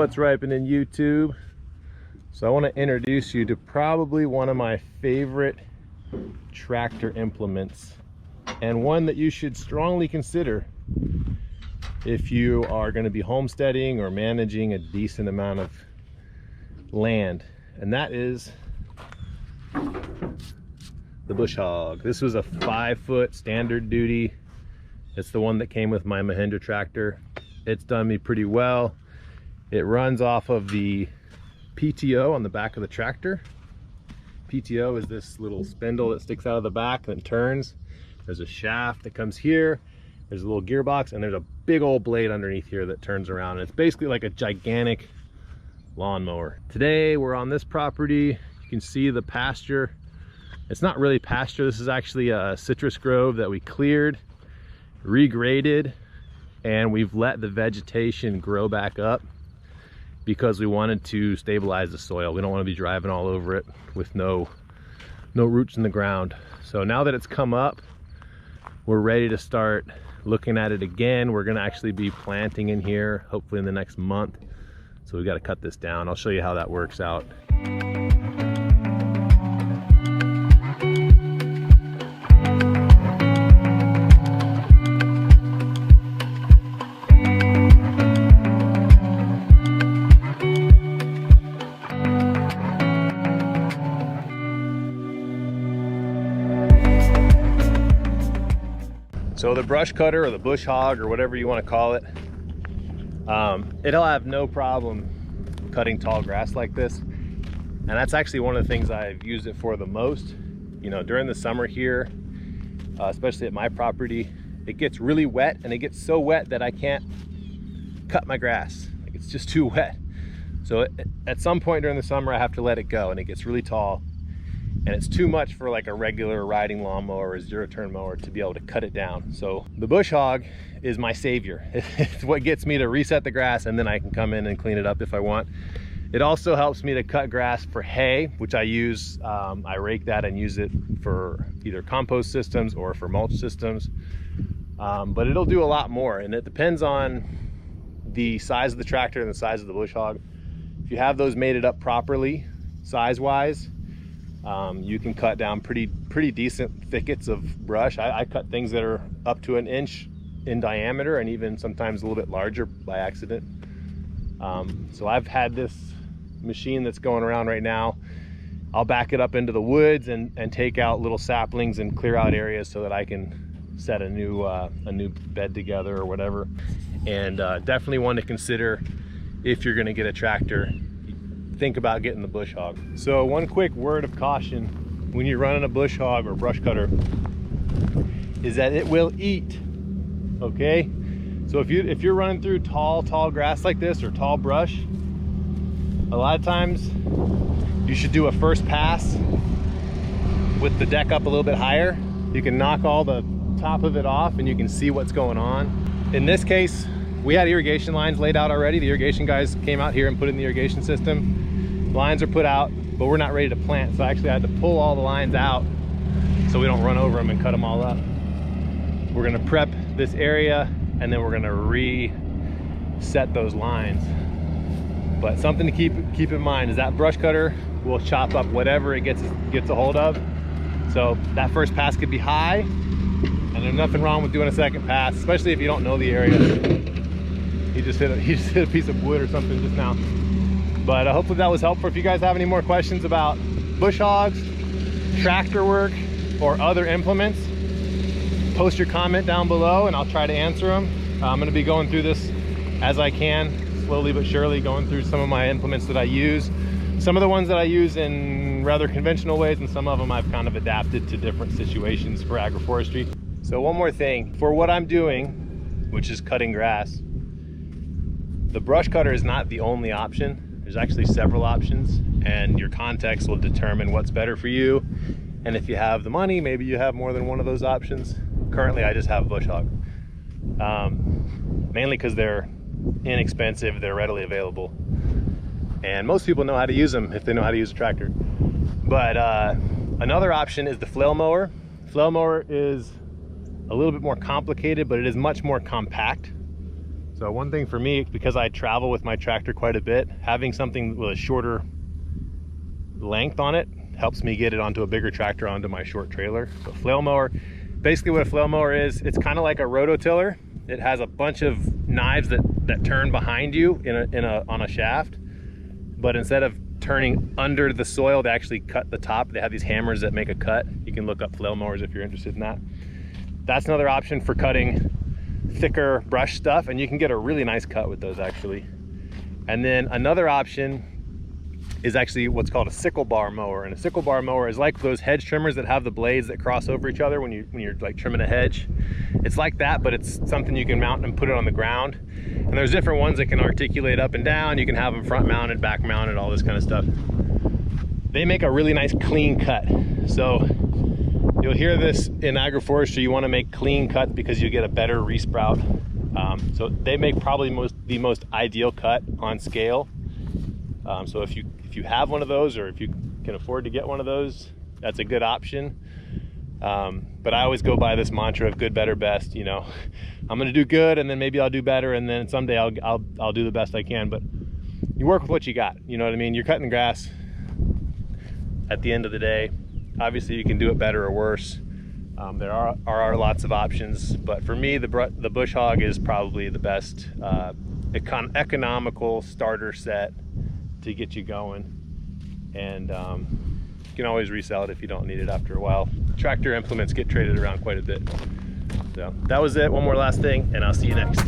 What's ripening, YouTube? So I want to introduce you to probably one of my favorite tractor implements, and one that you should strongly consider if you are going to be homesteading or managing a decent amount of land, and that is the Bush Hog. This was a 5-foot standard duty. It's the one that came with my Mahindra tractor. It's done me pretty well. It runs off of the PTO on the back of the tractor. PTO is this little spindle that sticks out of the back and turns. There's a shaft that comes here. There's a little gearbox, and there's a big old blade underneath here that turns around. And it's basically like a gigantic lawnmower. Today we're on this property. You can see the pasture. It's not really pasture. This is actually a citrus grove that we cleared, regraded, and we've let the vegetation grow back up because we wanted to stabilize the soil. We don't want to be driving all over it with no roots in the ground. So now that it's come up, we're ready to start looking at it again. We're going to actually be planting in here hopefully in the next month. So we got to cut this down. I'll show you how that works out. So the brush cutter, or the Bush Hog, or whatever you want to call it, it'll have no problem cutting tall grass like this. And that's actually one of the things I've used it for the most. You know, during the summer here, especially at my property, it gets really wet, and it gets so wet that I can't cut my grass. Like, it's just too wet. So at some point during the summer, I have to let it go, and it gets really tall. And it's too much for like a regular riding lawnmower or a zero-turn mower to be able to cut it down. So the Bush Hog is my savior. It's what gets me to reset the grass, and then I can come in and clean it up if I want. It also helps me to cut grass for hay, which I use. I rake that and use it for either compost systems or for mulch systems. But it'll do a lot more, and it depends on the size of the tractor and the size of the Bush Hog. If you have those mated up properly, size-wise, you can cut down pretty decent thickets of brush. I cut things that are up to 1 inch in diameter, and even sometimes a little bit larger by accident. So I've had this machine that's going around right now. I'll back it up into the woods and take out little saplings and clear out areas so that I can set a new bed together or whatever. And definitely one to consider if you're going to get a tractor. Think about getting the Bush Hog. So one quick word of caution when you're running a Bush Hog or brush cutter is that it will eat. Okay, so if you're running through tall grass like this, or tall brush, a lot of times you should do a first pass with the deck up a little bit higher. You can knock all the top of it off and you can see what's going on. In this case, we had irrigation lines laid out already. The irrigation guys came out here and put in the irrigation system. Lines are put out, but we're not ready to plant, so I actually had to pull all the lines out so we don't run over them and cut them all up. We're gonna prep this area, and then we're gonna reset those lines. But something to keep in mind is that brush cutter will chop up whatever it gets a hold of. So that first pass could be high, and there's nothing wrong with doing a second pass, especially if you don't know the area. He just hit a piece of wood or something just now. But hopefully that was helpful. If you guys have any more questions about Bush Hogs, tractor work, or other implements, post your comment down below and I'll try to answer them. I'm going to be going through this as I can, slowly but surely, going through some of my implements that I use. Some of the ones that I use in rather conventional ways, and some of them I've kind of adapted to different situations for agroforestry. So one more thing, for what I'm doing, which is cutting grass, the brush cutter is not the only option. There's actually several options, and your context will determine what's better for you. And if you have the money, maybe you have more than one of those options. Currently, I just have Bush Hog. Mainly because they're inexpensive, they're readily available. And most people know how to use them if they know how to use a tractor. But another option is the Flail Mower. Flail Mower is a little bit more complicated, but it is much more compact. So one thing for me, because I travel with my tractor quite a bit, having something with a shorter length on it helps me get it onto a bigger tractor, onto my short trailer. So flail mower, basically what a flail mower is, it's kind of like a rototiller. It has a bunch of knives that turn behind you on a shaft, but instead of turning under the soil, they actually cut the top. They have these hammers that make a cut. You can look up flail mowers if you're interested in that. That's another option for cutting thicker brush stuff, and you can get a really nice cut with those actually. And then another option is actually what's called a sickle bar mower. And a sickle bar mower is like those hedge trimmers that have the blades that cross over each other when you're like trimming a hedge. It's like that, but it's something you can mount and put it on the ground. And there's different ones that can articulate up and down. You can have them front mounted, back mounted, all this kind of stuff. They make a really nice clean cut. So you'll hear this in agroforestry, you want to make clean cuts because you get a better resprout. So they make probably the most ideal cut on scale. So if you have one of those, or if you can afford to get one of those, that's a good option. But I always go by this mantra of good, better, best. You know, I'm gonna do good, and then maybe I'll do better, and then someday I'll do the best I can. But you work with what you got. You know what I mean? You're cutting grass. At the end of the day, obviously you can do it better or worse. There are lots of options, but for me, the Bush Hog is probably the best economical starter set to get you going. And you can always resell it if you don't need it after a while. Tractor implements get traded around quite a bit. So that was it. One more last thing, and I'll see you next.